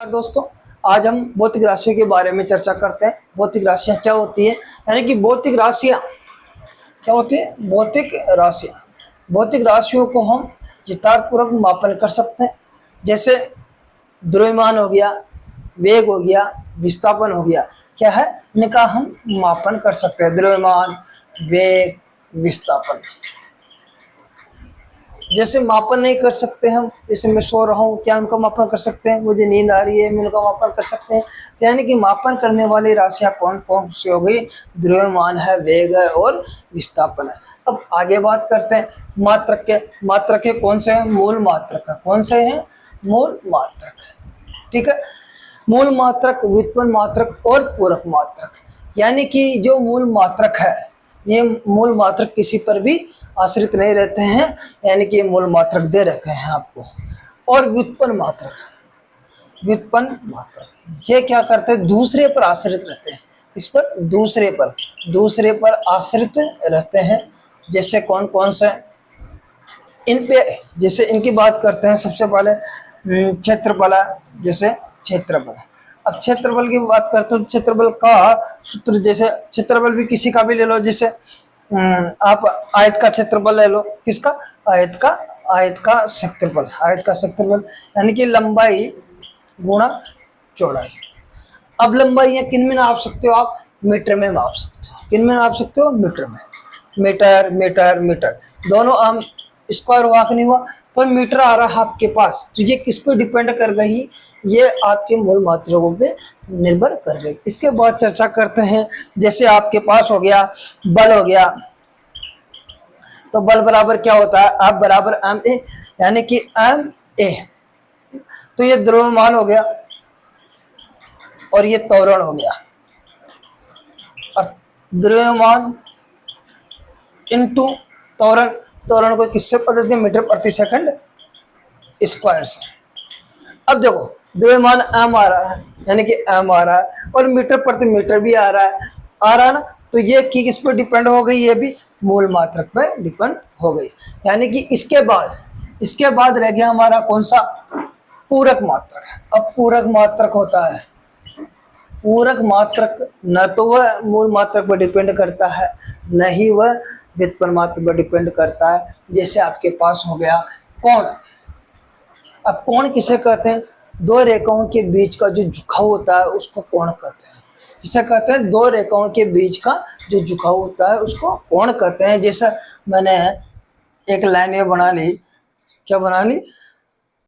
दोस्तों, आज हम भौतिक राशियों के बारे में चर्चा करते हैं। भौतिक राशियाँ क्या होती है, यानी कि भौतिक राशियाँ क्या होती है। भौतिक राशियों को हम यथार्थपूर्वक मापन कर सकते हैं। जैसे द्रव्यमान हो गया, वेग हो गया, विस्थापन हो गया, क्या है, इनका हम मापन कर सकते हैं। द्रव्यमान, वेग, विस्थापन। जैसे मापन नहीं कर सकते हम, जैसे मैं सो रहा हूँ, क्या उनका मापन कर सकते हैं? मुझे नींद आ रही है, मैं उनका मापन कर सकते हैं? तो यानी कि मापन करने वाली राशियाँ कौन कौन सी हो गई? द्रव्यमान है, वेग है और विस्थापन है। अब आगे बात करते हैं मात्रक के। मात्रक के कौन से हैं? मूल मात्रक है। कौन से हैं? मूल मात्रक। ठीक है, मूल मात्रक, व्युत्पन्न मात्रक और पूरक मात्रक। यानी कि जो मूल मात्रक है, ये मूल मात्रक किसी पर भी आश्रित नहीं रहते हैं, यानी कि ये मूल मात्रक दे रखे हैं आपको। और व्युत्पन्न मात्रक, ये क्या करते हैं? दूसरे पर आश्रित रहते हैं। इस पर दूसरे पर आश्रित रहते हैं। जैसे कौन कौन से इन पे, जैसे इनकी बात करते हैं। सबसे पहले क्षेत्रफल है। जैसे क्षेत्रफल, अब क्षेत्रफल की बात करते हैं तो क्षेत्रफल का सूत्र, जैसे क्षेत्रफल भी किसी का भी ले लो। जैसे आप आयत का क्षेत्रफल ले लो। किसका? आयत का क्षेत्रफल यानी कि लंबाई गुणा चौड़ाई। अब लंबाई है किन में नाप सकते हो आप? मीटर में नाप सकते हो। किन में नाप सकते हो? मीटर में। मीटर दोनों आम स्क्वायर हुआ कि नहीं हुआ? तो मीटर आ रहा है आपके पास, तो ये किस पे डिपेंड कर गई? ये आपके मूल मात्रकों पे निर्भर कर गई। इसके बाद चर्चा करते हैं। जैसे आपके पास हो गया बल हो गया, तो बल बराबर क्या होता है? आप बराबर एम ए, यानी कि एम ए। तो ये द्रव्यमान हो गया और ये त्वरण हो गया। और द्रव्यमान इनटू त्वरण को किससे पता चले? मीटर प्रति सेकंड स्क्वायर से। अब देखो, द्रव्यमान एम आ रहा है, यानी कि एम आ रहा है, और मीटर प्रति मीटर भी आ रहा है ना। तो ये किस पर डिपेंड हो गई? ये भी मूल मात्रक पर डिपेंड हो गई। यानी कि इसके बाद रह गया हमारा कौन सा? पूरक मात्रक। अब पूरक मात्रक होता है, पूरक मात्रक न तो वह मूल मात्रक पर डिपेंड करता है, न ही वह व्युत्पन्न मात्रक पर डिपेंड करता है। जैसे आपके पास हो गया कोण। अब कोण किसे कहते हैं? दो रेखाओं के बीच का जो झुकाव होता है उसको कोण कहते हैं। किसे कहते हैं? दो रेखाओं के बीच का जो झुकाव होता है उसको कोण कहते हैं। जैसा मैंने एक लाइन ये बना ली, क्या बना ली?